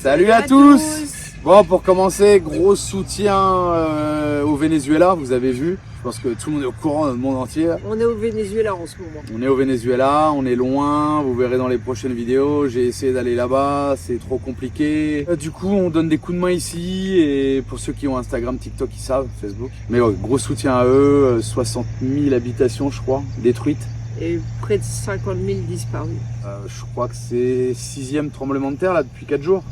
Salut à tous. Bon, pour commencer, gros soutien au Venezuela, vous avez vu. Je pense que tout le monde est au courant dans le monde entier. On est au Venezuela en ce moment. On est au Venezuela, on est loin, vous verrez dans les prochaines vidéos. J'ai essayé d'aller là-bas, c'est trop compliqué. Du coup, on donne des coups de main ici. Et pour ceux qui ont Instagram, TikTok, ils savent, Facebook. Mais ouais, gros soutien à eux. 60 000 habitations, je crois, détruites. Et près de 50 000 disparus. Je crois que c'est 6e tremblement de terre là depuis 4 jours.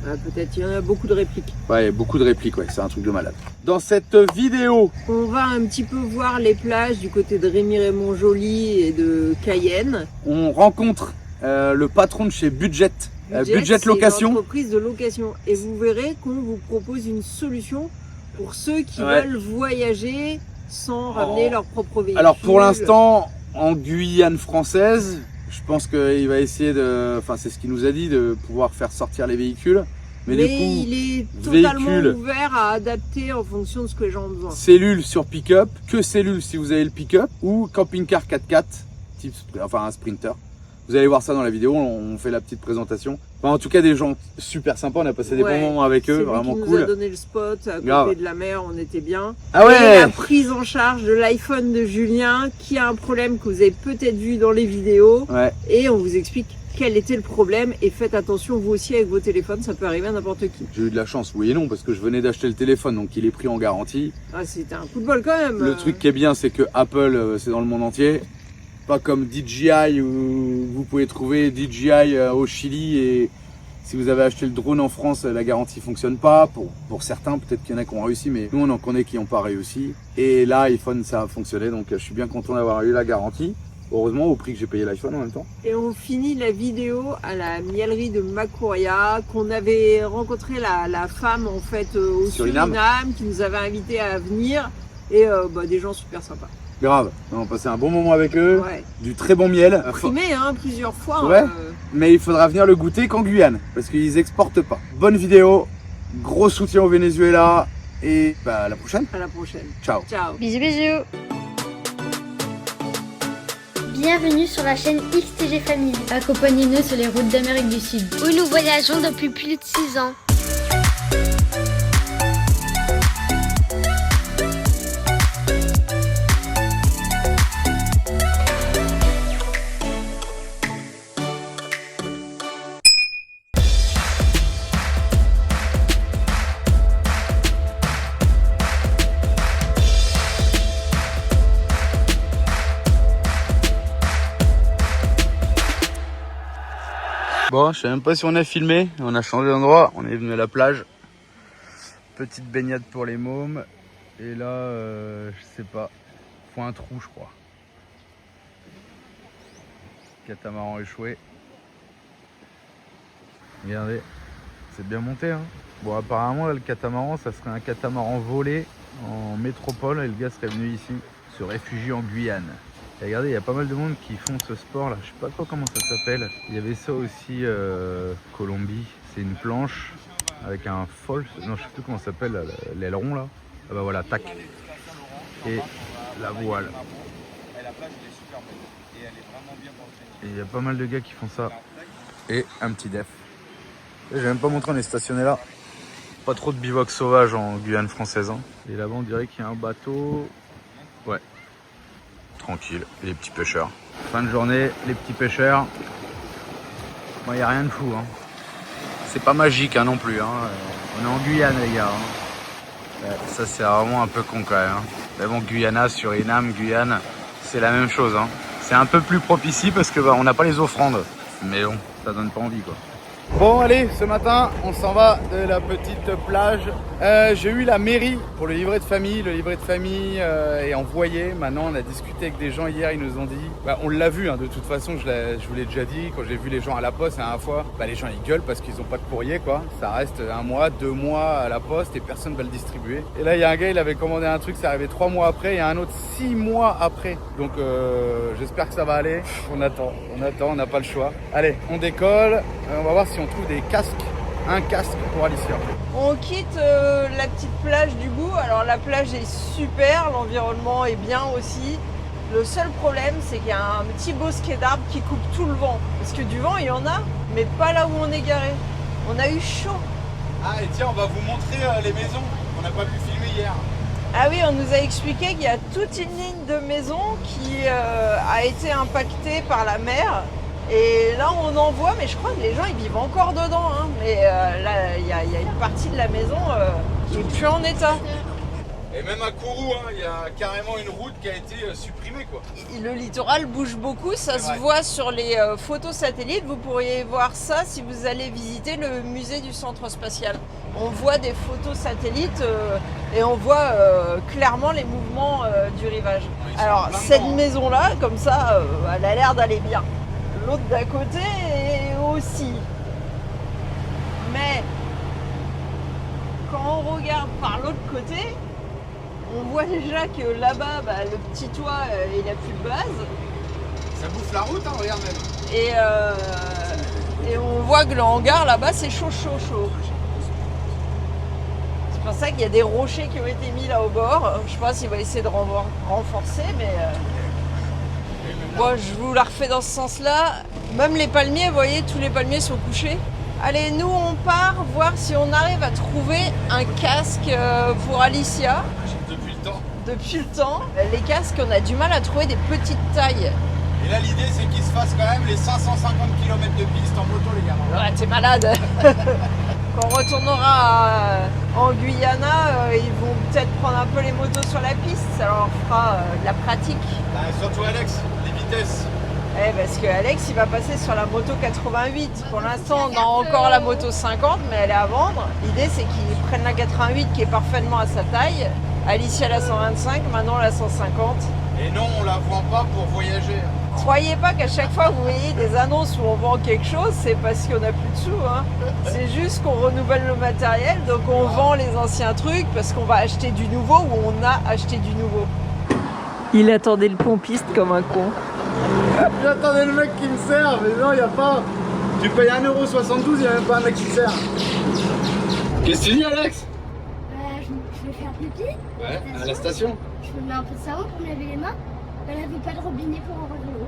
Peut-être, il y en a beaucoup de répliques. Ouais, beaucoup de répliques, ouais, c'est un truc de malade. Dans cette vidéo, on va un petit peu voir les plages du côté de Rémy-Raymond-Joly et de Cayenne. On rencontre le patron de chez Budget Location. C'est une entreprise de location. Et vous verrez qu'on vous propose une solution pour ceux qui veulent voyager sans ramener leur propre véhicule. Alors pour l'instant, en Guyane française, je pense qu'il va essayer de, enfin c'est ce qu'il nous a dit, de pouvoir faire sortir les véhicules. Mais du coup, il est totalement ouvert à adapter en fonction de ce que les gens ont besoin. Cellule sur pick-up, que cellule si vous avez le pick-up, ou camping-car 4x4, type, enfin un Sprinter. Vous allez voir ça dans la vidéo, on fait la petite présentation. Enfin, en tout cas, des gens super sympas, on a passé des bons moments avec eux, vraiment cool. Il nous a donné le spot à côté de la mer, on était bien. Ah ouais. Et la prise en charge de l'iPhone de Julien, qui a un problème que vous avez peut-être vu dans les vidéos. Ouais. Et on vous explique quel était le problème. Et faites attention vous aussi avec vos téléphones, ça peut arriver à n'importe qui. J'ai eu de la chance, oui et non, parce que je venais d'acheter le téléphone, donc il est pris en garantie. Ah, c'était un coup de bol quand même. Le truc qui est bien, c'est que Apple, c'est dans le monde entier. Pas comme DJI où vous pouvez trouver DJI au Chili et si vous avez acheté le drone en France, la garantie fonctionne pas. Pour certains, peut-être qu'il y en a qui ont réussi, mais nous on en connaît qui n'ont pas réussi. Et là, iPhone, ça a fonctionné, donc je suis bien content d'avoir eu la garantie. Heureusement, au prix que j'ai payé l'iPhone en même temps. Et on finit la vidéo à la mielerie de Macouria, qu'on avait rencontré la femme en fait au Suriname, qui nous avait invité à venir et des gens super sympas. Grave, on a passé un bon moment avec eux, du très bon miel. Primé plusieurs fois. Ouais, mais il faudra venir le goûter qu'en Guyane, parce qu'ils exportent pas. Bonne vidéo, gros soutien au Venezuela, et à la prochaine. À la prochaine. Ciao. Ciao. Bisous, bisous. Bienvenue sur la chaîne XTG Family. Accompagnez-nous sur les routes d'Amérique du Sud, où nous voyageons depuis plus de 6 ans. Bon, je sais même pas si on a filmé, on a changé d'endroit, on est venu à la plage. Petite baignade pour les mômes. Et là, je sais pas, faut un trou je crois. Catamaran échoué. Regardez, c'est bien monté hein. Bon apparemment là, le catamaran, ça serait un catamaran volé en métropole et le gars serait venu ici, se réfugier en Guyane. Et regardez, il y a pas mal de monde qui font ce sport là, je sais pas trop comment ça s'appelle. Il y avait ça aussi Colombie, c'est une planche avec un false, non je sais plus comment ça s'appelle, l'aileron là. Ah bah voilà, tac. Et la voile. Et il y a pas mal de gars qui font ça. Et un petit def. J'ai même pas montré, on est stationné là. Pas trop de bivouac sauvage en Guyane française hein. Et là-bas on dirait qu'il y a un bateau. Ouais. Tranquille, et les petits pêcheurs. Fin de journée, les petits pêcheurs. Bon, il n'y a rien de fou. Hein. C'est pas magique hein, non plus. Hein. On est en Guyane, les gars. Hein. Ouais, ça, c'est vraiment un peu con quand même. Hein. Mais bon, Guyana, Suriname, Guyane, c'est la même chose. Hein. C'est un peu plus propice ici parce que on n'a pas les offrandes. Mais bon, ça donne pas envie quoi. Bon allez, ce matin on s'en va de la petite plage. J'ai eu la mairie pour le livret de famille. Le livret de famille est envoyé. Maintenant on a discuté avec des gens hier, ils nous ont dit, on l'a vu hein, de toute façon, je vous l'ai déjà dit, quand j'ai vu les gens à la poste la dernière fois, les gens ils gueulent parce qu'ils n'ont pas de courrier quoi. Ça reste 1 mois, 2 mois à la poste et personne ne va le distribuer. Et là il y a un gars, il avait commandé un truc, c'est arrivé 3 mois après, il y a un autre 6 mois après. Donc j'espère que ça va aller. On attend, on n'a pas le choix. Allez, on décolle, on va voir si on trouve des casques, un casque pour Alicia. On quitte la petite plage du Bout. Alors la plage est super, l'environnement est bien aussi. Le seul problème, c'est qu'il y a un petit bosquet d'arbres qui coupe tout le vent. Parce que du vent, il y en a, mais pas là où on est garé. On a eu chaud. Ah et tiens, on va vous montrer les maisons qu'on n'a pas pu filmer hier. Ah oui, on nous a expliqué qu'il y a toute une ligne de maisons qui a été impactée par la mer. Et là, on en voit, mais je crois que les gens, ils vivent encore dedans. Hein. Mais là, il y a une partie de la maison qui est plus en état. Et même à Kourou, il y a carrément une route qui a été supprimée, quoi. Le littoral bouge beaucoup, ça se voit sur les photos satellites. Vous pourriez voir ça si vous allez visiter le musée du centre spatial. On voit des photos satellites et on voit clairement les mouvements du rivage. Alors cette maison-là, comme ça, elle a l'air d'aller bien. L'autre d'à côté aussi. Mais quand on regarde par l'autre côté, on voit déjà que là-bas, le petit toit, il n'a plus de base. Ça bouffe la route, regarde même. Et on voit que le hangar, là-bas, c'est chaud. C'est pour ça qu'il y a des rochers qui ont été mis là au bord. Je pense qu'il va essayer de renforcer, mais... Bon, je vous la refais dans ce sens-là. Même les palmiers, vous voyez, tous les palmiers sont couchés. Allez, nous, on part voir si on arrive à trouver un casque pour Alicia. Depuis le temps. Les casques, on a du mal à trouver des petites tailles. Et là, l'idée, c'est qu'ils se fassent quand même les 550 km de piste en moto, les gars. Ouais, t'es malade. Quand on retournera en Guyana, ils vont peut-être prendre un peu les motos sur la piste. Ça leur fera de la pratique. Surtout Alex, les vitesses. Parce que Alex, il va passer sur la moto 88. Pour l'instant, on a encore la moto 50, mais elle est à vendre. L'idée, c'est qu'ils prennent la 88 qui est parfaitement à sa taille. Alicia la 125, maintenant la 150. Et non, on la vend pas pour voyager. Croyez pas qu'à chaque fois que vous voyez des annonces où on vend quelque chose, c'est parce qu'on n'a plus de sous. Hein. C'est juste qu'on renouvelle le matériel, donc on vend les anciens trucs parce qu'on va acheter du nouveau ou on a acheté du nouveau. Il attendait le pompiste comme un con. J'attendais le mec qui me sert, mais non, il n'y a pas. Tu payes 1,72€, il n'y a même pas un mec qui te sert. Qu'est-ce que tu dis, Alex? Je vais faire pipi. Ouais, à la station. Je me mets un peu de savon pour me laver les mains. Elle n'avait pas de robinet pour en l'eau.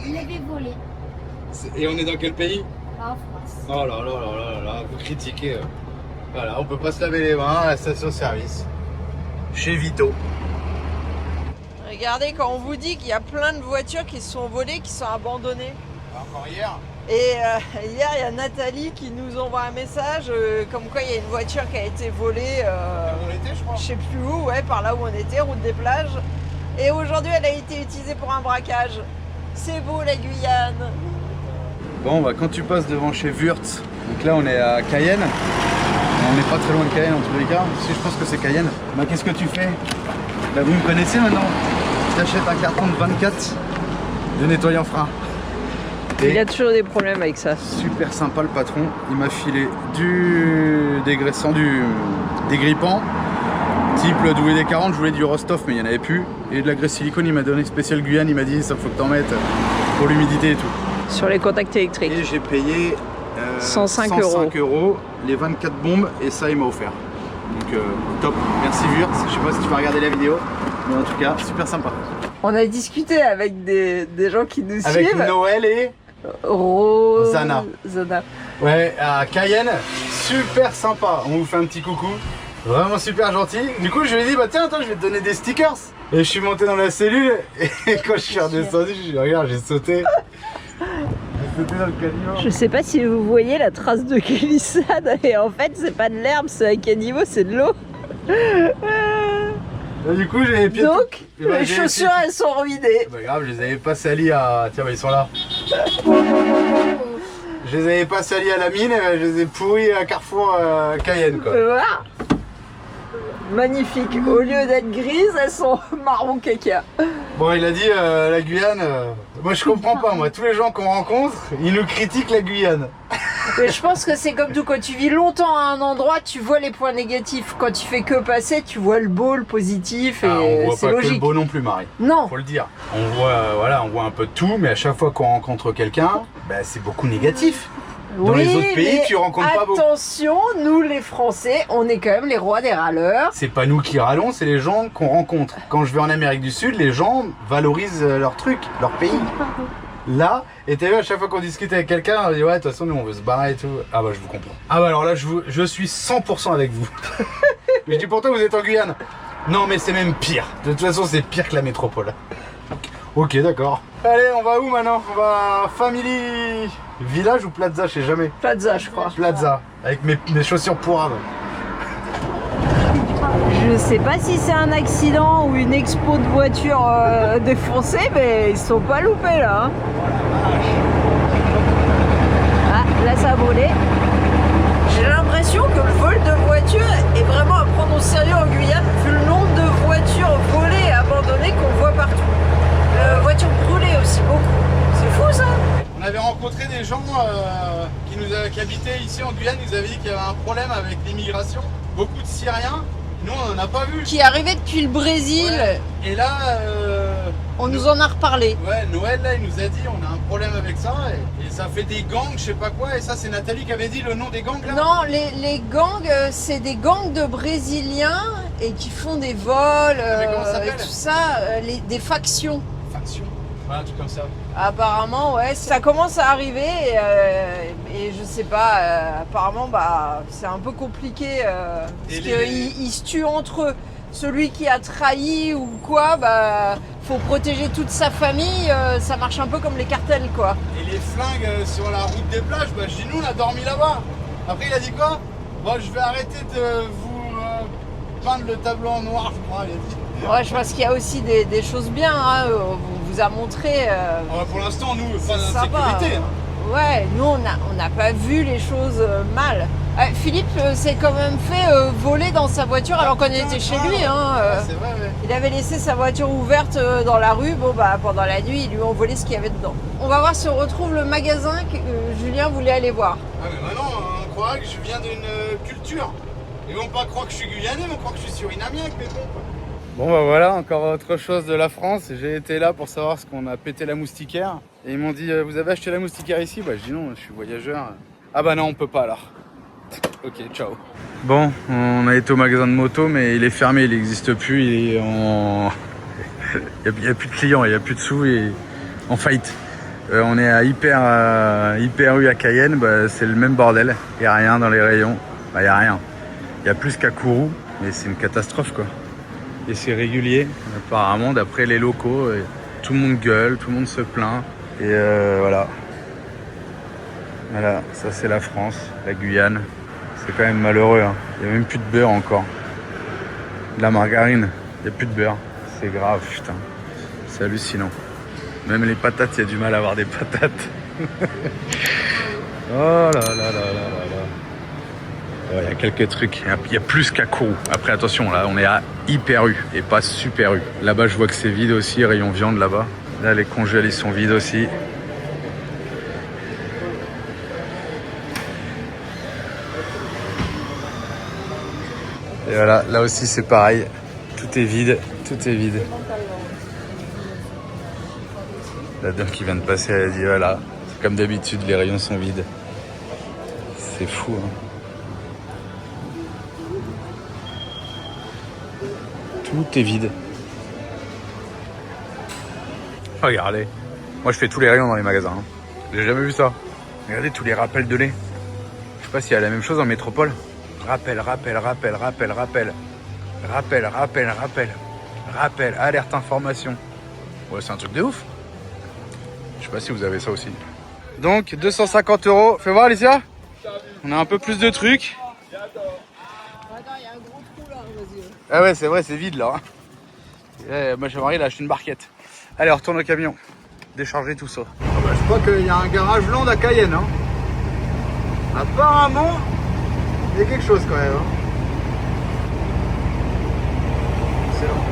Il l'avait volé. Et on est dans quel pays? En France. Oh là là là là là, vous critiquez. Voilà, on peut pas se laver les mains à la station-service. Chez Vito. Regardez, quand on vous dit qu'il y a plein de voitures qui se sont volées, qui sont abandonnées. Encore hier. Et hier, il y a Nathalie qui nous envoie un message comme quoi il y a une voiture qui a été volée. On était, je crois. Je sais plus où, ouais, par là où on était, route des plages. Et aujourd'hui, elle a été utilisée pour un braquage. C'est beau la Guyane. Bon, bah, quand tu passes devant chez Wurtz, donc là on est à Cayenne. On n'est pas très loin de Cayenne en tous les cas. Si je pense que c'est Cayenne. Bah, qu'est-ce que tu fais? Bah, vous me connaissez maintenant. Tu achètes un carton de 24 de nettoyant frein. Il y a toujours des problèmes avec ça. Super sympa le patron. Il m'a filé du dégraissant, du dégrippant. Type le WD-40, je voulais du Rostov mais il n'y en avait plus. Et de la graisse silicone, il m'a donné spécial Guyane, il m'a dit ça faut que t'en mettes pour l'humidité et tout. Sur les contacts électriques. Et j'ai payé 105 euros les 24 bombes et ça il m'a offert. Donc top, merci Wurtz, je sais pas si tu vas regarder la vidéo, mais en tout cas super sympa. On a discuté avec des gens qui nous suivent. Avec Noël et Zana. Ouais, à Cayenne, super sympa, on vous fait un petit coucou. Vraiment super gentil. Du coup, je lui ai dit, bah tiens, attends, je vais te donner des stickers. Et je suis monté dans la cellule et quand je suis redescendu, je dis, regarde, j'ai sauté. J'ai sauté dans le caniveau. Je sais pas si vous voyez la trace de glissade. Et en fait, c'est pas de l'herbe, c'est un caniveau, c'est de l'eau. Et du coup, j'ai les pieds. Donc, les chaussures, elles sont ruinées. Bah grave, je les avais pas salis à. Tiens, bah, ils sont là. Je les avais pas salis à la mine, je les ai pourris à Carrefour Cayenne, quoi. Voilà. Magnifique. Au lieu d'être grises, elles sont marron caca. Bon, il a dit la Guyane. Moi, je comprends pas. Moi, tous les gens qu'on rencontre, ils nous critiquent la Guyane. Mais je pense que c'est comme tout. Quand tu vis longtemps à un endroit, tu vois les points négatifs. Quand tu fais que passer, tu vois le beau, le positif. Et on voit c'est pas logique. que le beau non plus, Marie. Non. Faut le dire. On voit, voilà, on voit un peu de tout, mais à chaque fois qu'on rencontre quelqu'un, bah, c'est beaucoup négatif. Dans oui, les autres pays, tu rencontres pas beaucoup. Attention, nous les Français, on est quand même les rois des râleurs. C'est pas nous qui râlons, c'est les gens qu'on rencontre. Quand je vais en Amérique du Sud, les gens valorisent leur truc, leur pays. là. Et t'as vu, à chaque fois qu'on discute avec quelqu'un, on dit ouais, de toute façon, nous on veut se barrer et tout. Ah bah je vous comprends. Ah bah alors là, je suis 100% avec vous. Mais je dis pourtant, vous êtes en Guyane. Non, mais c'est même pire. De toute façon, c'est pire que la métropole. Ok, d'accord. Allez, on va où maintenant? On va à Family Village ou Plaza, je sais jamais. Plaza, je crois. Plaza, avec mes chaussures pourraves. Je sais pas si c'est un accident ou une expo de voitures défoncée, mais ils sont pas loupés là. Hein. Ah, là ça a volé. J'ai l'impression que le vol de voitures est vraiment à prendre au sérieux en Guyane, vu le nombre de voitures volées et abandonnées qu'on voit partout. Voitures brûlées aussi, beaucoup. C'est fou ça. On avait rencontré des gens qui habitaient ici en Guyane, ils nous avaient dit qu'il y avait un problème avec l'immigration. Beaucoup de Syriens, nous on n'en a pas vu. Qui arrivait depuis le Brésil. Ouais. Et là, on nous en a reparlé. Ouais, Noël là, il nous a dit on a un problème avec ça et ça fait des gangs, je sais pas quoi. Et ça, c'est Nathalie qui avait dit le nom des gangs là. Non, les gangs, c'est des gangs de Brésiliens et qui font des vols, tout ça, des factions. Voilà, un truc comme ça. Apparemment, ouais, ça commence à arriver et je sais pas, apparemment, bah, c'est un peu compliqué parce qu'ils se tuent entre eux. Celui qui a trahi ou quoi, bah, faut protéger toute sa famille, ça marche un peu comme les cartels, quoi. Et les flingues sur la route des plages, bah, je dis nous, on a dormi là-bas. Après, il a dit quoi? Bon, je vais arrêter de vous peindre le tableau en noir, je crois, il a dit. Ouais, je pense qu'il y a aussi des choses bien, hein, on vous a montré. Pour l'instant, nous, pas sympa. d'insécurité. Ouais, nous, on n'a pas vu les choses mal. Philippe s'est quand même fait voler dans sa voiture alors qu'on était chez lui. Hein, c'est vrai, ouais. Il avait laissé sa voiture ouverte dans la rue. Bon, bah, pendant la nuit, ils lui ont volé ce qu'il y avait dedans. On va voir si on retrouve le magasin que Julien voulait aller voir. Ah, mais maintenant, on croirait que je viens d'une culture. Ils vont pas croire que je suis guyanais, ils vont croire que je suis surinamien avec mes pompes. Bon bah voilà, encore autre chose de la France. J'ai été là pour savoir ce qu'on a pété la moustiquaire. Et ils m'ont dit, vous avez acheté la moustiquaire ici? Bah je dis non, je suis voyageur. Ah bah non, on peut pas alors. Ok, ciao. Bon, on a été au magasin de moto, mais il est fermé, il n'existe plus. Il est en... il n'y a plus de clients, il n'y a plus de sous, il est en faillite. On est à Hyper rue à Cayenne, bah, c'est le même bordel. Il n'y a rien dans les rayons. Bah il n'y a rien. Il y a plus qu'à Kourou, mais c'est une catastrophe quoi. Et c'est régulier, apparemment, d'après les locaux. Tout le monde gueule, tout le monde se plaint. Et voilà. Voilà, ça c'est la France, la Guyane. C'est quand même malheureux. Hein. Il n'y a même plus de beurre encore. De la margarine, il n'y a plus de beurre. C'est grave, putain. C'est hallucinant. Même les patates, il y a du mal à avoir des patates. Oh là là là là là là. Il y a quelques trucs, il y a plus qu'à Kourou. Après attention, là on est à Hyper U et pas Super U. Là-bas je vois que c'est vide aussi, rayon viande là-bas. Là les congèles ils sont vides aussi. Et voilà, là aussi c'est pareil. Tout est vide, tout est vide. La dame qui vient de passer, elle a dit voilà, c'est comme d'habitude, les rayons sont vides. C'est fou hein. Tout est vide. Regardez. Moi je fais tous les rayons dans les magasins. Hein. J'ai jamais vu ça. Regardez tous les rappels de lait. Je sais pas s'il y a la même chose en métropole. Rappel. Alerte information. Ouais, c'est un truc de ouf. Je sais pas si vous avez ça aussi. Donc 250 €. Fais voir Alicia. On a un peu plus de trucs. Ah ouais, c'est vrai, c'est vide là. Et moi, j'ai marié, là, acheté une barquette. Allez, on retourne au camion. Décharger tout ça. Ah bah, je crois qu'il y a un garage Land à Cayenne. Hein. Apparemment, il y a quelque chose quand même. Hein. Excellent.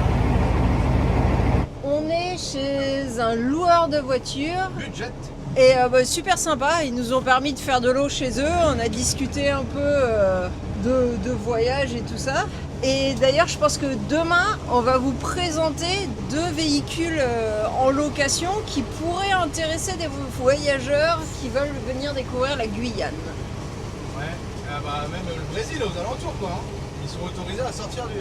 On est chez un loueur de voitures. Budget. Et bah, super sympa, ils nous ont permis de faire de l'eau chez eux. On a discuté un peu de voyage et tout ça. Et d'ailleurs, je pense que demain, on va vous présenter 2 véhicules en location qui pourraient intéresser des voyageurs qui veulent venir découvrir la Guyane. Ouais, bah, même le Brésil aux alentours quoi. Hein. Ils sont autorisés à sortir du...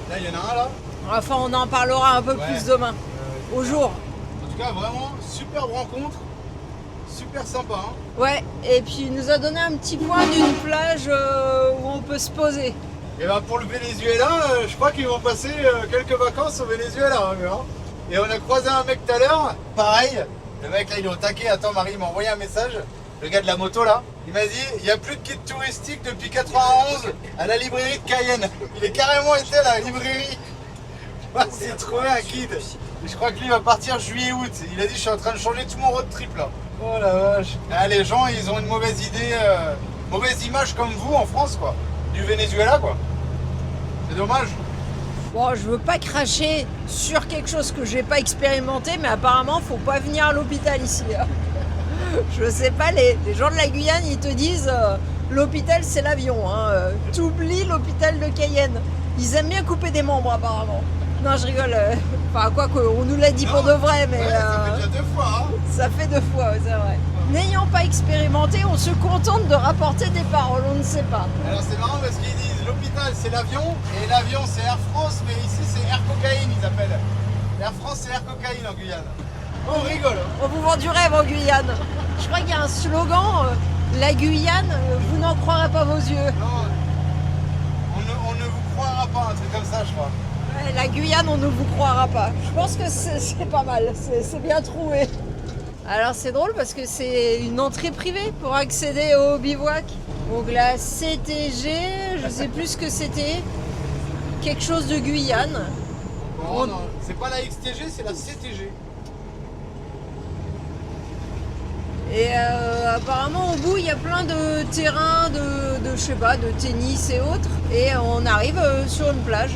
Là, il y en a un là. Enfin, on en parlera un peu plus demain, au jour. En tout tout cas, vraiment, superbe rencontre. Super sympa. Hein. Ouais, et puis il nous a donné un petit point d'une plage où on peut se poser. Et ben pour le Venezuela, je crois qu'ils vont passer quelques vacances au Venezuela. Hein. Et on a croisé un mec tout à l'heure, pareil. Le mec là, il est au taquet. Attends, Marie, il m'a envoyé un message. Le gars de la moto là, il m'a dit il n'y a plus de guide touristique depuis 91 à la librairie de Cayenne. Il est carrément été à la librairie. C'est trouvé un guide. Et je crois que lui va partir juillet-août. Il a dit je suis en train de changer tout mon road trip là. Oh la vache. Ah, les gens ils ont une mauvaise idée, mauvaise image comme vous en France quoi. Du Venezuela quoi. C'est dommage. Bon, je veux pas cracher sur quelque chose que j'ai pas expérimenté, mais apparemment faut pas venir à l'hôpital ici. Hein. Je sais pas, les gens de la Guyane ils te disent l'hôpital c'est l'avion. Hein. T'oublies l'hôpital de Cayenne. Ils aiment bien couper des membres apparemment. Non, je rigole. Enfin, quoi qu'on nous l'a dit pour de vrai, mais. Ouais, ça fait déjà 2 fois. Hein. Ça fait 2 fois, c'est vrai. N'ayant pas expérimenté, on se contente de rapporter des paroles, on ne sait pas. Alors c'est marrant parce qu'ils disent l'hôpital c'est l'avion et l'avion c'est Air France, mais ici c'est Air Cocaïne ils appellent. Air France c'est Air Cocaïne en Guyane. On rigole. Hein. On vous vend du rêve en Guyane. Je crois qu'il y a un slogan, la Guyane, vous n'en croirez pas vos yeux. Non, on ne vous croira pas, un truc comme ça je crois. Ouais, la Guyane, on ne vous croira pas. Je pense que c'est pas mal, c'est bien trouvé. Alors c'est drôle parce que c'est une entrée privée pour accéder au bivouac. Donc la CTG, je sais plus ce que c'était. Quelque chose de Guyane. Bon, non, c'est pas la XTG, c'est la CTG. Et apparemment au bout il y a plein de terrains de je sais pas, de tennis et autres. Et on arrive sur une plage.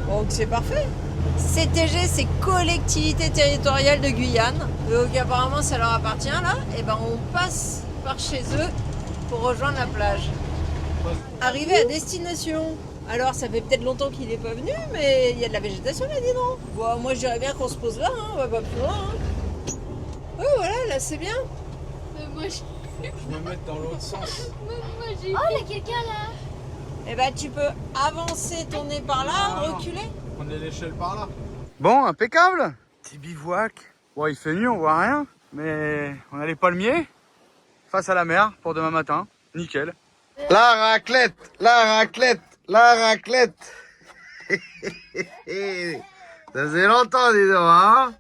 Donc c'est parfait. CTG c'est collectivité territoriale de Guyane. Donc apparemment ça leur appartient là. Et ben on passe par chez eux pour rejoindre la plage. Arrivé à destination. Alors ça fait peut-être longtemps qu'il n'est pas venu, mais il y a de la végétation là, dis donc. Bon, moi je dirais bien qu'on se pose là, hein, on va pas plus loin. Hein. Oh voilà, là c'est bien. Moi, Je me mets dans l'autre sens. oh, il y a quelqu'un là. Eh ben tu peux avancer ton nez par là, reculer. On est l'échelle par là. Bon, impeccable. Petit bivouac. Bon, il fait nuit, on voit rien, mais on a les palmiers face à la mer pour demain matin. Nickel. La raclette, la raclette, la raclette. Ça faisait longtemps, dis donc, hein.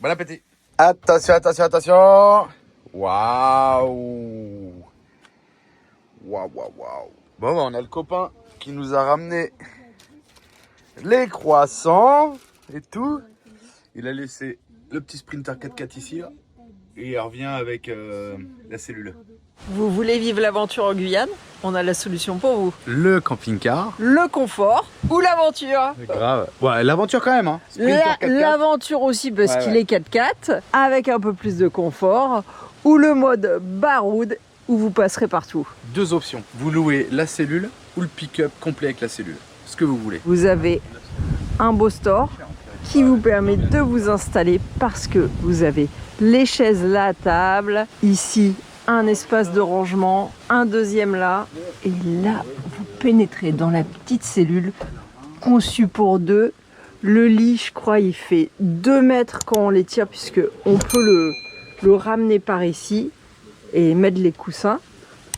Bon appétit. Attention, attention, attention. Waouh. Waouh, waouh, waouh. Bon, on a le copain qui nous a ramené les croissants et tout. Il a laissé le petit Sprinter 4x4 ici, là. Et il revient avec la cellule. Vous voulez vivre l'aventure en Guyane? On a la solution pour vous. Le camping-car. Le confort ou l'aventure? Grave. Ouais, l'aventure quand même, hein. Sprinter 4x4. L'aventure aussi parce Ouais, qu'il ouais. est 4x4 avec un peu plus de confort ou le mode baroud où vous passerez partout. 2 options. Vous louez la cellule ou le pick-up complet avec la cellule. Ce que vous voulez. Vous avez un beau store qui vous permet de vous installer parce que vous avez les chaises, la table, ici un espace de rangement, un deuxième là, et là vous pénétrez dans la petite cellule conçue pour 2. Le lit, je crois, il fait 2 mètres quand on l'étire puisque on peut le ramener par ici et mettre les coussins.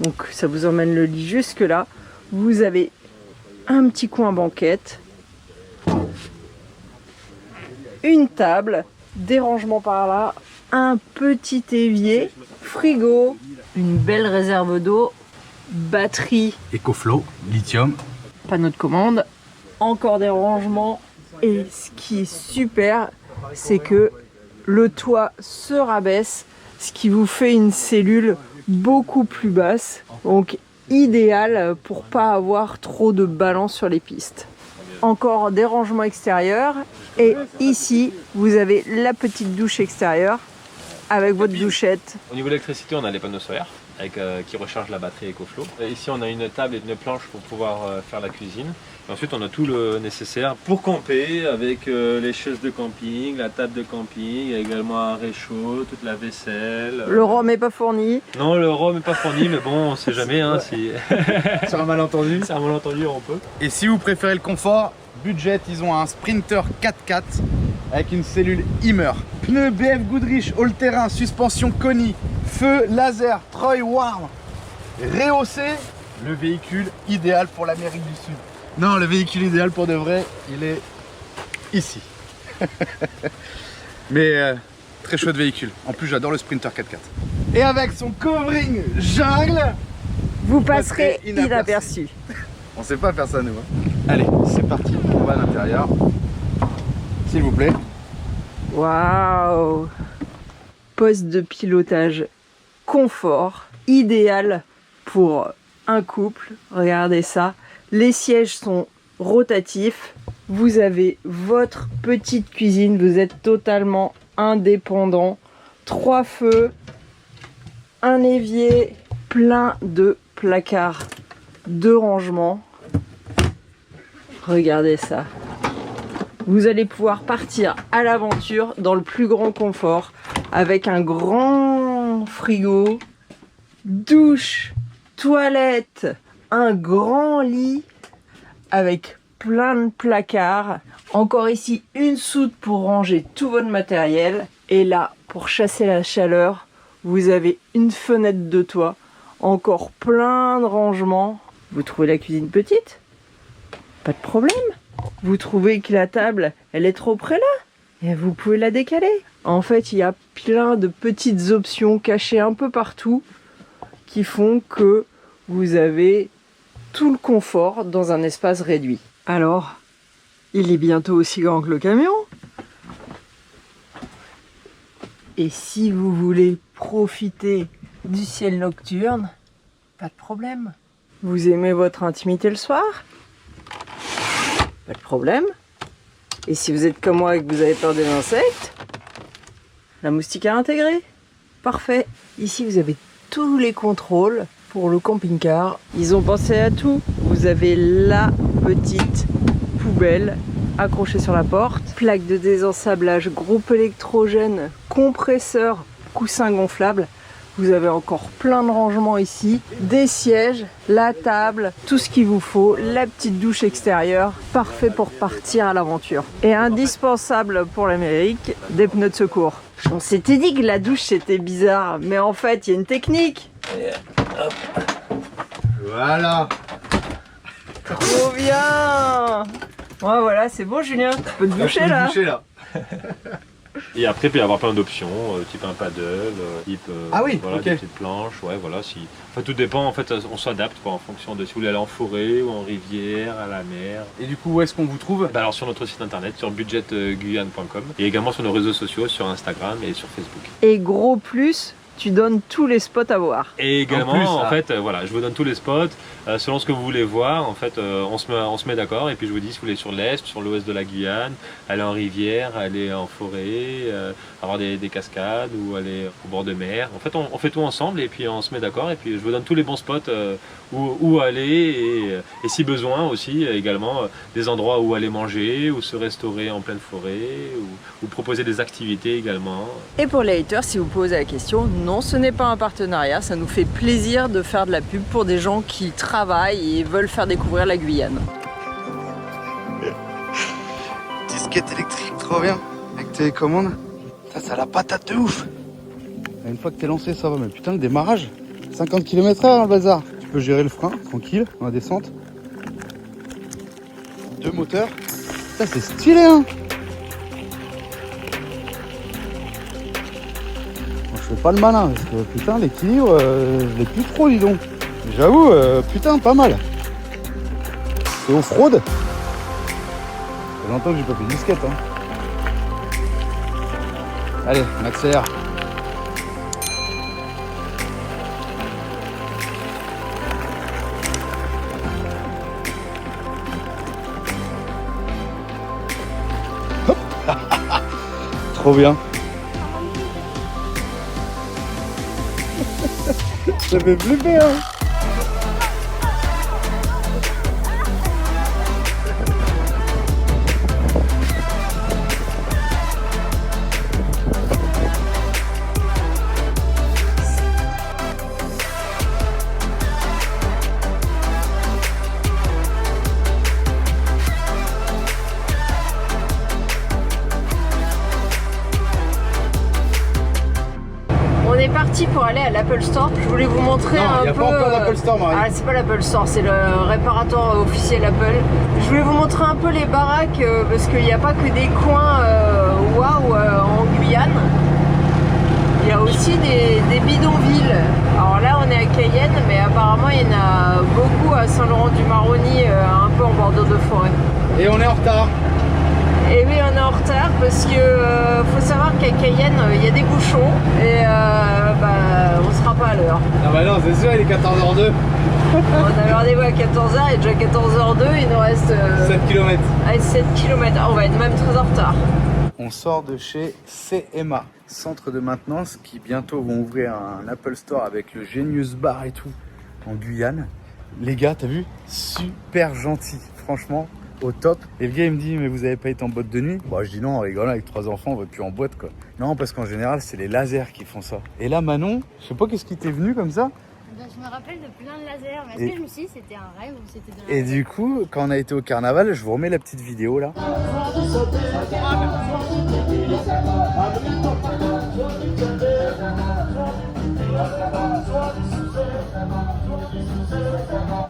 Donc ça vous emmène le lit jusque là. Vous avez un petit coin banquette, une table, des rangements par là, un petit évier, frigo, une belle réserve d'eau, batterie, EcoFlow, lithium. panneau de commande, encore des rangements. Et ce qui est super, c'est que le toit se rabaisse, ce qui vous fait une cellule beaucoup plus basse. Donc idéal pour pas avoir trop de balance sur les pistes. Encore des rangements extérieurs et ici vous avez la petite douche extérieure avec votre douchette. Au niveau de l'électricité, on a les panneaux solaires qui rechargent la batterie EcoFlow. Et ici, on a une table et une planche pour pouvoir faire la cuisine. Et ensuite, on a tout le nécessaire pour camper avec les chaises de camping, la table de camping, également un réchaud, toute la vaisselle. Le rhum n'est pas fourni. Non, le rhum n'est pas fourni, mais bon, on sait jamais. Hein, si... C'est un malentendu. C'est un malentendu, on peut. Et si vous préférez le confort, budget, ils ont un Sprinter 4x4 avec une cellule Immer. Pneus BF Goodrich all-terrain, suspension Koni, feu laser, Troy Warm, rehaussé. Le véhicule idéal pour l'Amérique du Sud. Non, le véhicule idéal pour de vrai, il est ici. Mais très chouette véhicule. En plus, j'adore le Sprinter 4x4. Et avec son covering jungle, Vous passerez inaperçu. on sait pas faire ça nous. Hein. Allez, c'est parti. On va à l'intérieur. S'il vous plaît. Waouh! Poste de pilotage confort, idéal pour un couple. Regardez ça. Les sièges sont rotatifs. Vous avez votre petite cuisine. Vous êtes totalement indépendant. 3 feux, un évier, plein de placards de rangement. Regardez ça. Vous allez pouvoir partir à l'aventure dans le plus grand confort avec un grand frigo, douche, toilette, un grand lit avec plein de placards. Encore ici, une soute pour ranger tout votre matériel. Et là, pour chasser la chaleur, vous avez une fenêtre de toit, encore plein de rangements. Vous trouvez la cuisine petite? Pas de problème. Vous trouvez que la table, elle est trop près là? Et vous pouvez la décaler. En fait, il y a plein de petites options cachées un peu partout qui font que vous avez tout le confort dans un espace réduit. Alors, il est bientôt aussi grand que le camion. Et si vous voulez profiter du ciel nocturne, pas de problème. Vous aimez votre intimité le soir? Pas de problème. Et si vous êtes comme moi et que vous avez peur des insectes, la moustiquaire intégrée. Parfait. Ici, vous avez tous les contrôles pour le camping-car. Ils ont pensé à tout. Vous avez la petite poubelle accrochée sur la porte, plaque de désensablage, groupe électrogène, compresseur, coussin gonflable. Vous avez encore plein de rangements ici, des sièges, la table, tout ce qu'il vous faut, la petite douche extérieure, parfait pour partir à l'aventure. Et indispensable pour l'Amérique, des pneus de secours. On s'était dit que la douche c'était bizarre, mais en fait il y a une technique. Voilà. Trop bien. Ouais, voilà, c'est bon Julien, tu peux te doucher là. Et après, il peut y avoir plein d'options, type un paddle, type Ah oui, voilà, ok. des petites planches, ouais, voilà. Enfin, tout dépend, en fait, on s'adapte quoi, en fonction de si vous voulez aller en forêt ou en rivière, à la mer. Et du coup, où est-ce qu'on vous trouve? Bah, alors sur notre site internet, sur budgetguyane.com et également sur nos réseaux sociaux, sur Instagram et sur Facebook. Et gros plus, tu donnes tous les spots à voir. Et également, En plus, en ah. fait, voilà, je vous donne tous les spots. Selon ce que vous voulez voir, en fait, on se met d'accord. Et puis je vous dis si vous voulez sur l'est, sur l'ouest de la Guyane, aller en rivière, aller en forêt, avoir des cascades ou aller au bord de mer. En fait, on fait tout ensemble et puis on se met d'accord. Et puis je vous donne tous les bons spots où aller et si besoin aussi également des endroits où aller manger, ou se restaurer en pleine forêt, ou proposer des activités également. Et pour les haters, si vous posez la question, non, ce n'est pas un partenariat, ça nous fait plaisir de faire de la pub pour des gens qui travaillent et veulent faire découvrir la Guyane. Disquette électrique, trop bien. Avec télécommande. Ça a la patate de ouf. Une fois que t'es lancé, ça va. Mais putain, le démarrage, 50 km/h le bazar. Tu peux gérer le frein, tranquille, dans la descente. 2 moteurs. Ça, c'est stylé, hein. Bon, je fais pas le malin, parce que putain, l'équilibre, je l'ai plus trop, dis donc. J'avoue, putain, pas mal. C'est off-road. Ça fait longtemps que j'ai pas fait de disquette, hein. Allez, on accélère. Hop. Trop bien. Ça fait flipper, hein. parti pour aller à l'Apple Store. Je voulais vous montrer un peu... il n'y a pas encore d'Apple Store, Marie. Ah, c'est pas l'Apple Store, c'est le réparateur officiel Apple. Je voulais vous montrer un peu les baraques parce qu'il n'y a pas que des coins waouh en Guyane. Il y a aussi des bidonvilles. Alors là, on est à Cayenne, mais apparemment, il y en a beaucoup à Saint-Laurent-du-Maroni, un peu en bordure de forêt. Et on est en retard. Et oui, on est en retard parce que faut savoir qu'à Cayenne, il y a des bouchons et on sera pas à l'heure. Ah bah non, c'est sûr, il est 14h02. On avait rendez-vous à 14h et déjà 14h02, il nous reste 7 km. 7 km. On va être même très en retard. On sort de chez CMA, centre de maintenance, qui bientôt vont ouvrir un Apple Store avec le Genius Bar et tout en Guyane. Les gars, t'as vu? Super gentil, franchement, au top. Et le gars il me dit, mais vous avez pas été en boîte de nuit? Bah je dis non, en rigolant, avec 3 enfants, on va plus en boîte quoi. Non, parce qu'en général, c'est les lasers qui font ça. Et là, Manon, je sais pas qu'est-ce qui t'est venu comme ça. Je me rappelle de plein de lasers, mais est-ce que je me suis dit c'était un rêve ou c'était de la Et du coup, quand on a été au carnaval, je vous remets la petite vidéo là.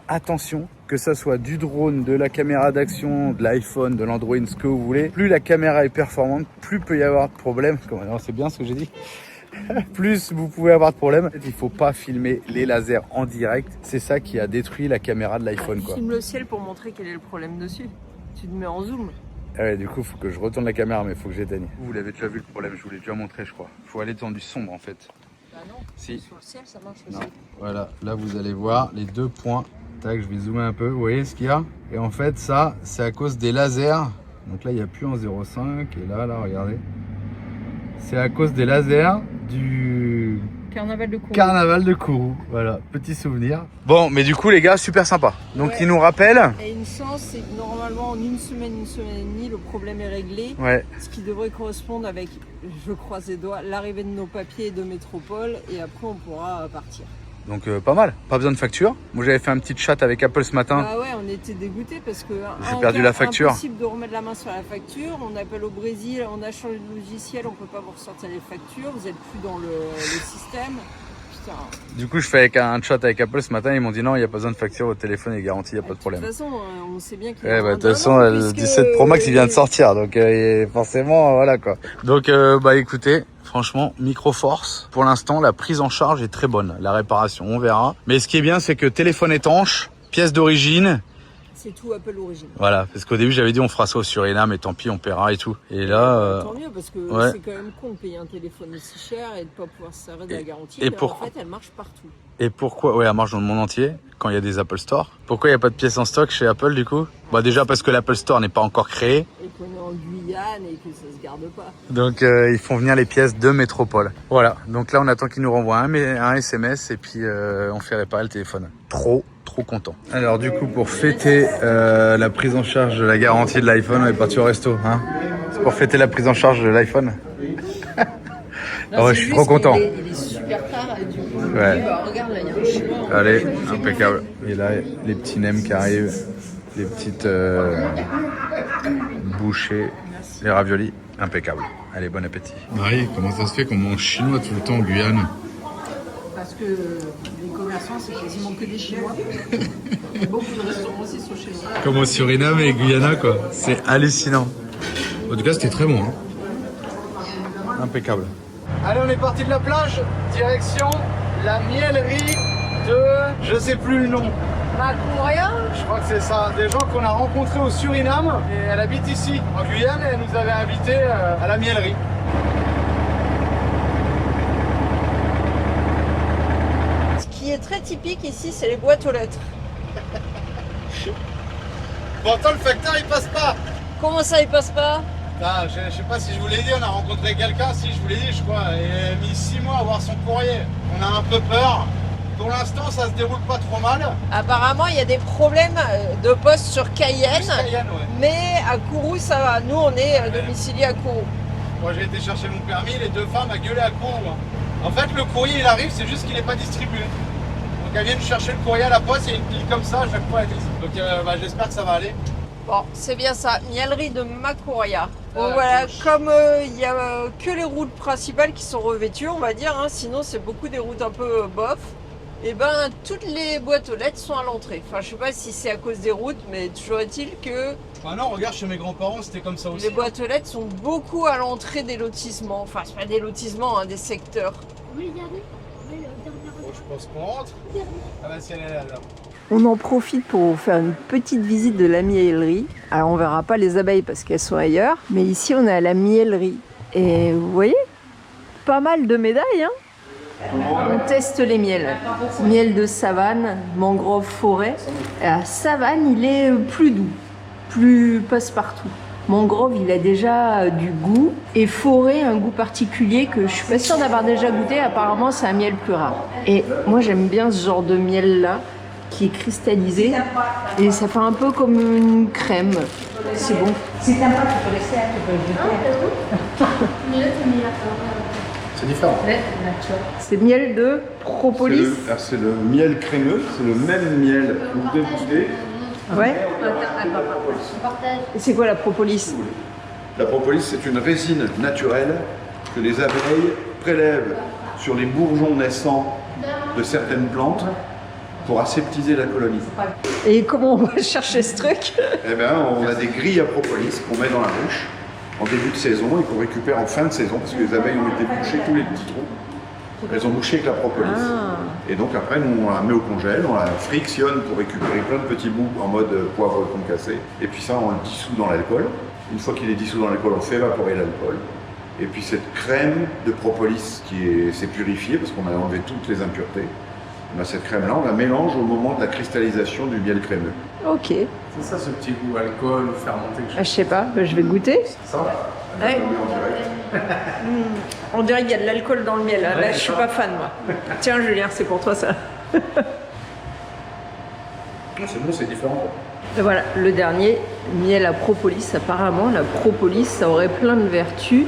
Attention, que ça soit du drone, de la caméra d'action, de l'iPhone, de l'Android, ce que vous voulez, plus la caméra est performante, plus peut y avoir de problèmes. C'est bien ce que j'ai dit. Plus vous pouvez avoir de problèmes. Il faut pas filmer les lasers en direct. C'est ça qui a détruit la caméra de l'iPhone quoi. Filme le ciel pour montrer quel est le problème dessus. Tu te mets en zoom. Ouais, du coup, il faut que je retourne la caméra, mais il faut que j'éteigne. Vous l'avez déjà vu le problème, je vous l'ai déjà montré, je crois. Il faut aller dans du sombre en fait. Bah non, si. sur le ciel ça marche aussi. Non. Voilà, là vous allez voir les 2 points. Tac, je vais zoomer un peu, vous voyez ce qu'il y a? Et en fait, ça, c'est à cause des lasers. Donc là, il n'y a plus en 0,5. Et là, regardez. C'est à cause des lasers du Carnaval de Kourou. Carnaval de Kourou. Voilà, petit souvenir. Bon, mais du coup, les gars, super sympa. Donc, ouais. Ils nous rappellent. Et une chance, c'est que normalement, en une semaine et demie, le problème est réglé. Ouais. Ce qui devrait correspondre avec, je croise les doigts, l'arrivée de nos papiers de métropole. Et après, on pourra partir. Donc pas mal, pas besoin de facture. Moi j'avais fait un petit chat avec Apple ce matin. Ah ouais, on était dégoûtés parce que j'ai perdu la facture. Impossible de remettre la main sur la facture. On appelle au Brésil, on a changé de logiciel, on peut pas vous ressortir les factures. Vous êtes plus dans le système. Putain. Du coup je fais avec un chat avec Apple ce matin, ils m'ont dit non, il n'y a pas besoin de facture, votre téléphone est garanti, il n'y a pas de problème. De toute façon, on sait bien qu'il y a. De toute façon, le 17 Pro Max il vient de sortir, donc forcément voilà quoi. Donc écoutez. Franchement, Microforce, pour l'instant, la prise en charge est très bonne. La réparation, on verra. Mais ce qui est bien, c'est que téléphone étanche, pièce d'origine. C'est tout Apple origine. Voilà, parce qu'au début, j'avais dit on fera ça au Suriname, mais tant pis, on paiera et tout. Et là... Tant mieux, parce que ouais. C'est quand même con de payer un téléphone aussi cher et de ne pas pouvoir se servir de la garantie. Et en fait, elle marche partout. Et pourquoi? Ouais, elle marche dans le monde entier, quand il y a des Apple Store. Pourquoi il n'y a pas de pièces en stock chez Apple, du coup? Bah déjà parce que l'Apple Store n'est pas encore créé. Et qu'on est en Guyane et que ça se garde pas. Donc ils font venir les pièces de métropole. Voilà, donc là on attend qu'ils nous renvoient un SMS et puis on fait réparer le téléphone. Trop content. Alors du coup pour fêter la prise en charge de la garantie de l'iPhone, on est parti au resto. Hein, c'est pour fêter la prise en charge de l'iPhone. Ouais, je suis trop content. Il est super tard et du coup, ouais. Regarde là, il y a un chinois. Allez, impeccable. Et là, les petits nems qui arrivent, les petites bouchées, les raviolis, impeccable. Allez, bon appétit. Marie, comment ça se fait qu'on mange chinois tout le temps en Guyane? Parce que les commerçants, c'est quasiment que des Chinois. Beaucoup de restaurants aussi sont chinois. Comme au Suriname et Guyana, quoi. C'est hallucinant. En tout cas, c'était très bon. Hein. Impeccable. Allez, on est parti de la plage, direction la miellerie de... je sais plus le nom. Macouria ? Je crois que c'est ça. Des gens qu'on a rencontrés au Suriname et elle habite ici, en Guyane, et elle nous avait invités à la miellerie. Ce qui est très typique ici, c'est les boîtes aux lettres. Pourtant, le facteur, il passe pas. Comment ça, il passe pas ? Ah, je sais pas si je vous l'ai dit, on a rencontré quelqu'un, si je vous l'ai dit, je crois, et il a mis 6 mois à avoir son courrier. On a un peu peur. Pour l'instant, ça se déroule pas trop mal. Apparemment, il y a des problèmes de poste sur Cayenne, ouais. Mais à Kourou, ça va. Nous, on est domiciliés à Kourou. Moi, j'ai été chercher mon permis, les 2 femmes à gueuler à Kourou. En fait, le courrier, il arrive, c'est juste qu'il n'est pas distribué. Donc, elles viennent chercher le courrier à la poste, il y a une pile comme ça, à chaque fois, elles disent. Donc, j'espère que ça va aller. Bon, c'est bien ça, miellerie de Macouria. Bon voilà, comme il n'y a que les routes principales qui sont revêtues, on va dire, hein, sinon c'est beaucoup des routes un peu bof, et ben toutes les boîtes aux lettres sont à l'entrée. Enfin, je sais pas si c'est à cause des routes, mais toujours est-il que... Ah non, regarde, chez mes grands-parents, c'était comme ça aussi. Les boîtes aux lettres sont beaucoup à l'entrée des lotissements. Enfin, c'est pas des lotissements, hein, des secteurs. Oui, regardez. Oui, le dernier. Bon, je pense qu'on rentre. Ah bah si elle est là, là. On en profite pour vous faire une petite visite de la miellerie. Alors on verra pas les abeilles parce qu'elles sont ailleurs, mais ici on est à la miellerie. Et vous voyez, pas mal de médailles. Hein. On teste les miels. Miel de savane, mangrove forêt. Et à savane, il est plus doux, plus passe-partout. Mangrove, il a déjà du goût. Et forêt, un goût particulier que je suis pas sûre d'avoir déjà goûté. Apparemment, c'est un miel plus rare. Et moi, j'aime bien ce genre de miel-là, qui est cristallisé. Et ça fait un peu comme une crème. C'est bon. Mais là, c'est meilleur. C'est différent. C'est miel de propolis. C'est le miel crémeux, c'est le même miel que vous dégustez. Ouais. Et c'est quoi la propolis? La propolis, c'est une résine naturelle que les abeilles prélèvent sur les bourgeons naissants de certaines plantes pour aseptiser la colonie. Et comment on va chercher ce truc? Eh bien, on a des grilles à propolis qu'on met dans la ruche en début de saison et qu'on récupère en fin de saison parce que les abeilles ont été bouchées tous les petits trous. Elles ont bouché avec la propolis. Et donc après, nous, on la met au congèle, on la frictionne pour récupérer plein de petits bouts en mode poivre concassé. Et puis ça, on le dissout dans l'alcool. Une fois qu'il est dissous dans l'alcool, on fait évaporer l'alcool. Et puis cette crème de propolis qui s'est purifiée parce qu'on a enlevé toutes les impuretés. Cette crème-là, on la mélange au moment de la cristallisation du miel crémeux. Ok. C'est ça ce petit goût alcool ou fermenté que Je sais pas, je vais goûter. Ça va. Ouais. On dirait qu'il y a de l'alcool dans le miel. Là, Ouais, je suis pas fan, moi. Tiens, Julien, c'est pour toi ça. C'est bon, c'est différent. Et voilà, le dernier, miel à propolis. Apparemment, la propolis, ça aurait plein de vertus.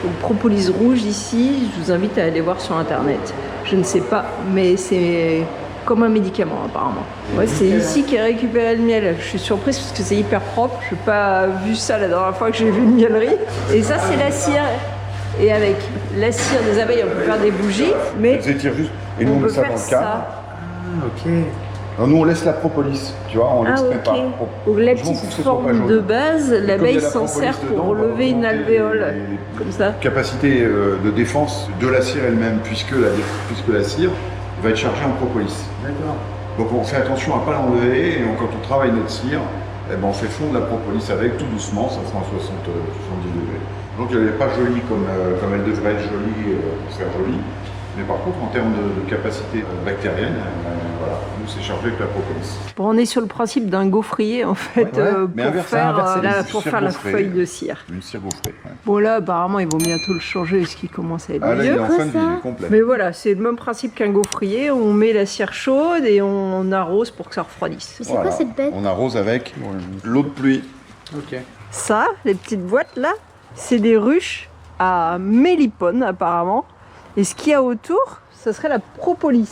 Donc, propolis rouge ici, je vous invite à aller voir sur internet. Je ne sais pas, mais c'est comme un médicament apparemment. Ouais, c'est ici qu'est récupéré le miel. Je suis surprise parce que c'est hyper propre. Je n'ai pas vu ça la dernière fois que j'ai vu une miellerie. Et ça, c'est la cire. Et avec la cire des abeilles, on peut faire des bougies, mais Elles étirent juste. Et nous, on on met peut ça dans faire le cadre. ça. Ok. Alors, nous, on laisse la propolis, tu vois, on Ah, l'extrait ok. pas. Donc la Franchement, petite faut que ce soit pas forme jaune. de base, Et comme il y l'abeille a la s'en propolis sert pour dedans, on va relever une augmenter alvéole. les Comme ça. capacités de défense de la cire elle-même, puisque la cire va être chargée en propolis. D'accord. Donc on fait attention à ne pas l'enlever, et quand on travaille notre cire, eh ben, on fait fondre la propolis avec, tout doucement, ça sera à 70 degrés. Donc elle n'est pas jolie comme elle devrait être jolie pour faire jolie. Mais par contre, en termes de capacité bactérienne, voilà, nous c'est chargé avec la propolis. Bon, on est sur le principe d'un gaufrier en fait, mais pour inversé, faire, inversé, pour cire faire la gaufrée. feuille de cire. Une cire gaufrée. Ouais. Bon là, apparemment, il vaut bientôt le changer parce qu'il commence à être Ah là, il est vieux. en fin de vie, il est complet. Mais voilà, c'est le même principe qu'un gaufrier. On met la cire chaude et on arrose pour que ça refroidisse. Mais c'est quoi cette bête? On arrose avec l'eau de pluie. Ok. Ça, les petites boîtes là, c'est des ruches à mélipone apparemment. Et ce qu'il y a autour, ça serait la propolis.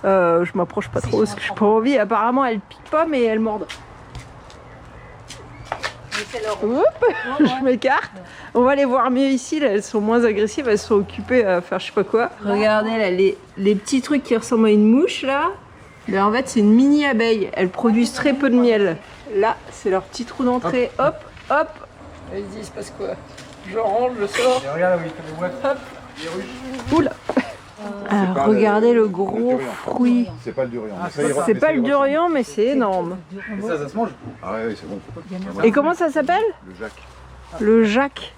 Je m'approche pas trop parce que je n'ai pas envie. Apparemment, elles piquent pas, mais elles mordent. Hop, je m'écarte. On va les voir mieux ici. Là, elles sont moins agressives. Elles sont occupées à faire je sais pas quoi. Regardez là, les petits trucs qui ressemblent à une mouche là. Ben, en fait, c'est une mini abeille. Elles produisent très peu de miel. Là, c'est leur petit trou d'entrée. Hop, hop. Vas-y, il se passe quoi? Je range, je sors. Et regarde, oui, comme les boîtes. Hop. Les ruches. Oula. Alors, pas regardez le le gros durian. fruit. C'est pas le durian. Ah, mais ça ira- C'est mais pas ça le ira- durian, mais c'est énorme. Et ça se mange. Ah ouais, c'est bon. Et comment ça s'appelle? Le Jacques. Le Jacques.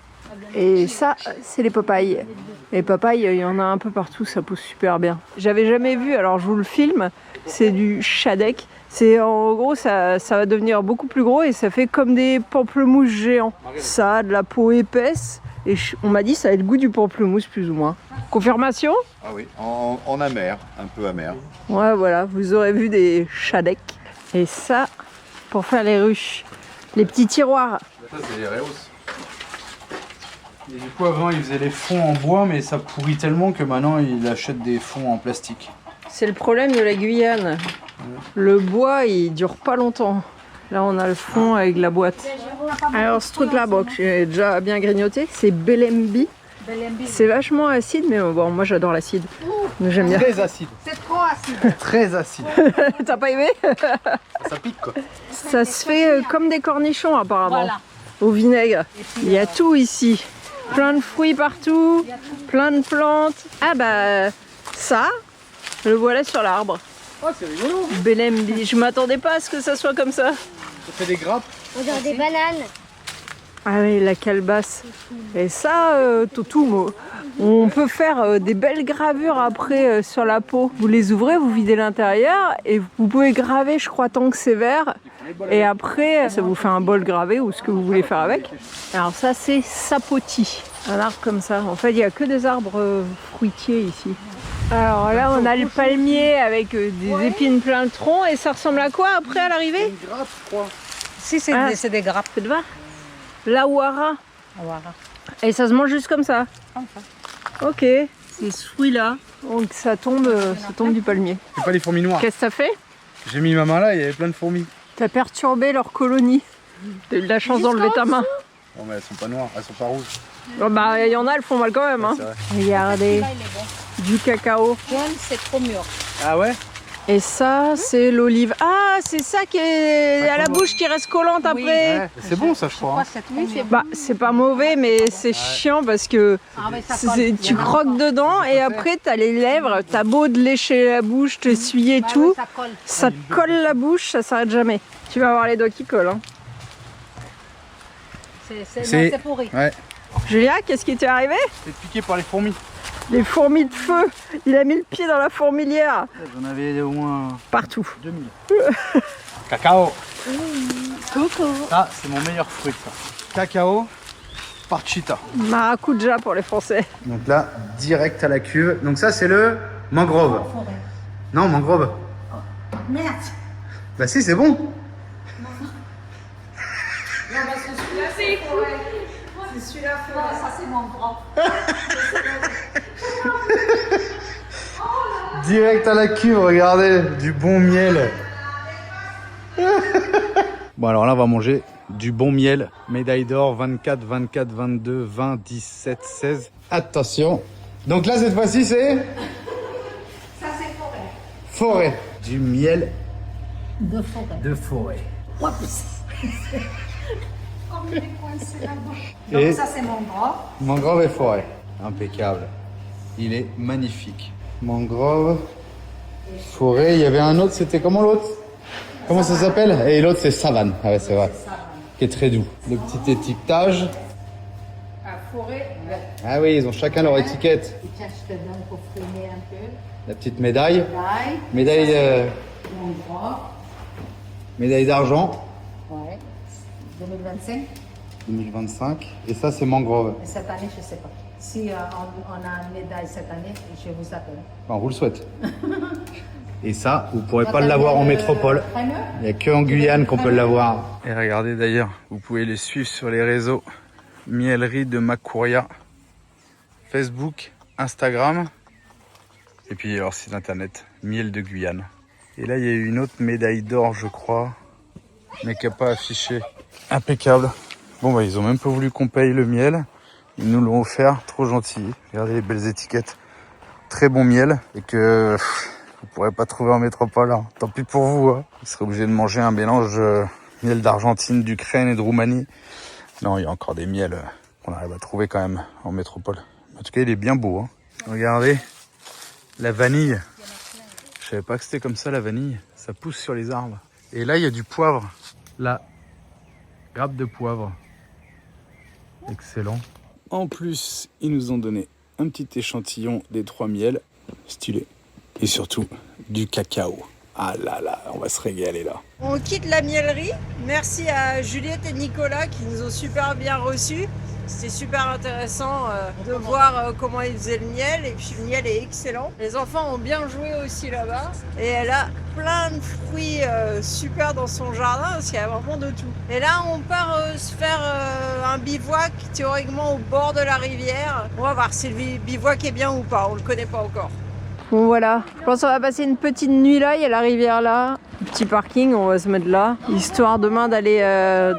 Et ça, c'est les papayes. Les papayes, il y en a un peu partout, ça pousse super bien. J'avais jamais vu, alors je vous le filme, c'est du shadek. C'est en gros, ça va devenir beaucoup plus gros et ça fait comme des pamplemousses géants. Ça a de la peau épaisse et on m'a dit ça a le goût du pamplemousse plus ou moins. Confirmation? Ah oui, en amer, un peu amer. Ouais, voilà, vous aurez vu des shadek. Et ça, pour faire les ruches. Les petits tiroirs. Ça, c'est les Reos. Et du coup, avant, il faisait les fonds en bois, mais ça pourrit tellement que maintenant, il achète des fonds en plastique. C'est le problème de la Guyane. Le bois, il dure pas longtemps. Là, on a le fond avec la boîte. Alors, ce truc-là, bon, que j'ai déjà bien grignoté, c'est Belembi. C'est vachement acide, mais bon, moi j'adore l'acide. Donc j'aime bien. Très acide. C'est trop acide. Très acide. T'as pas aimé? Ça pique quoi. Ça se fait comme des cornichons apparemment, Voilà. au vinaigre. Il y a tout ici. Plein de fruits partout, plein de plantes. Ah bah ça, le voilà sur l'arbre. Oh, c'est rigolo. Belembi, je m'attendais pas à ce que ça soit comme ça. Ça fait des grappes. On dirait des bananes. Ah oui, la calebasse. Et ça, Totumo. On peut faire des belles gravures après sur la peau. Vous les ouvrez, vous videz l'intérieur et vous pouvez graver, je crois, tant que c'est vert. Et après, ça vous fait un bol gravé ou ce que vous voulez faire avec. Alors ça, c'est sapoti. Un arbre comme ça. En fait, il n'y a que des arbres fruitiers ici. Alors là, on a le palmier avec des épines plein le tronc. Et ça ressemble à quoi après à l'arrivée? Une grappe, je crois. Si, c'est Ah. des grappes. Tu vois? La wara. Voilà. Et ça se mange juste comme ça. Comme ça. Ok. C'est ce fruit-là. Donc ça tombe du palmier. C'est pas les fourmis noires. Qu'est-ce que ça fait? J'ai mis ma main là, il y avait plein de fourmis. T'as perturbé leur colonie. T'as eu de la chance d'enlever ta main. Non mais elles sont pas noires, elles sont pas rouges. Oh, bah il y en a, elles font mal quand même. Hein. C'est vrai. Regardez, Là, il est bon. du cacao. Jaune, c'est trop mûr. Ah ouais? Et ça, c'est l'olive. Ah, c'est ça qui est à la bouche qui reste collante après. Ouais. C'est bon ça je crois. hein. C'est trop mûr. Bah, c'est pas mauvais, mais c'est chiant parce que Ah, mais ça colle. tu croques dedans et après t'as les lèvres. T'as beau de lécher la bouche, t'essuyer Ah, tout. ouais, ça colle. Ça te colle la bouche, ça s'arrête jamais. Tu vas avoir les doigts qui collent. Hein. C'est pourri. Ouais. Julia, qu'est-ce qui t'est arrivé? C'est piqué par les fourmis. Les fourmis de feu. Il a mis le pied dans la fourmilière. J'en avais au moins Partout. 2000. Cacao. Ça, c'est mon meilleur fruit. Ça. Cacao parchita. Maracuja pour les Français. Donc là, direct à la cuve. Donc ça, c'est le mangrove. Non, mangrove. Merde. Bah si, c'est bon. Direct à la cuve, regardez, du bon miel. Bon alors là, on va manger du bon miel. Médaille d'or 24, 24, 22, 20, 17, 16. Attention. Donc là, cette fois-ci, c'est... Ça, c'est forêt. Forêt. Du miel De forêt. de forêt. Oh, il est coincé là-bas. Et Ça, c'est mon bras. mangrove et forêt. Impeccable. Il est magnifique. Mangrove, forêt. Il y avait un autre, c'était comment l'autre? Comment ça s'appelle? Et l'autre, c'est savane. Ah ouais, c'est vrai. Qui est très doux. Le petit étiquetage. Ah oui, ils ont chacun leur étiquette. Pour freiner un peu. La petite médaille. Médaille, Mon bras. médaille d'argent. Ouais. 2025. 2025. Et ça, c'est mangrove. Et cette année, je ne sais pas. Si on a une médaille cette année, je vous appelle. On vous le souhaite. Et ça, vous pourrez pas l'avoir en métropole. Il n'y a que en Guyane qu'on peut l'avoir. Et regardez d'ailleurs, vous pouvez les suivre sur les réseaux. Mielerie de Macouria. Facebook, Instagram. Et puis leur site internet, Miel de Guyane. Et là, il y a eu une autre médaille d'or, je crois. Mais qui n'a pas affiché. Impeccable. Bon, bah, ils ont même pas voulu qu'on paye le miel. Ils nous l'ont offert, trop gentil. Regardez les belles étiquettes. Très bon miel. Et que vous pourrez pas trouver en métropole. Hein. Tant pis pour vous. Hein. Vous serez obligé de manger un mélange miel d'Argentine, d'Ukraine et de Roumanie. Non, il y a encore des miels qu'on arrive à trouver quand même en métropole. En tout cas, il est bien beau. Hein. Regardez, la vanille. Je savais pas que c'était comme ça la vanille. Ça pousse sur les arbres. Et là, il y a du poivre. La grappe de poivre. Excellent. En plus, ils nous ont donné un petit échantillon des 3 miels. Stylé. Et surtout, du cacao. Ah là là, on va se régaler là. On quitte la miellerie. Merci à Juliette et Nicolas qui nous ont super bien reçus. C'était super intéressant de voir comment ils faisaient le miel. Et puis le miel est excellent. Les enfants ont bien joué aussi là-bas. Et elle a plein de fruits super dans son jardin parce qu'il y a vraiment de tout. Et là, on part se faire un bivouac théoriquement au bord de la rivière. On va voir si le bivouac est bien ou pas. On le connaît pas encore. Bon voilà, je pense qu'on va passer une petite nuit là, il y a la rivière là, petit parking, on va se mettre là, histoire demain d'aller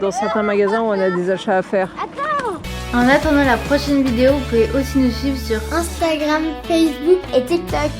dans certains magasins où on a des achats à faire. En attendant la prochaine vidéo, vous pouvez aussi nous suivre sur Instagram, Facebook et TikTok.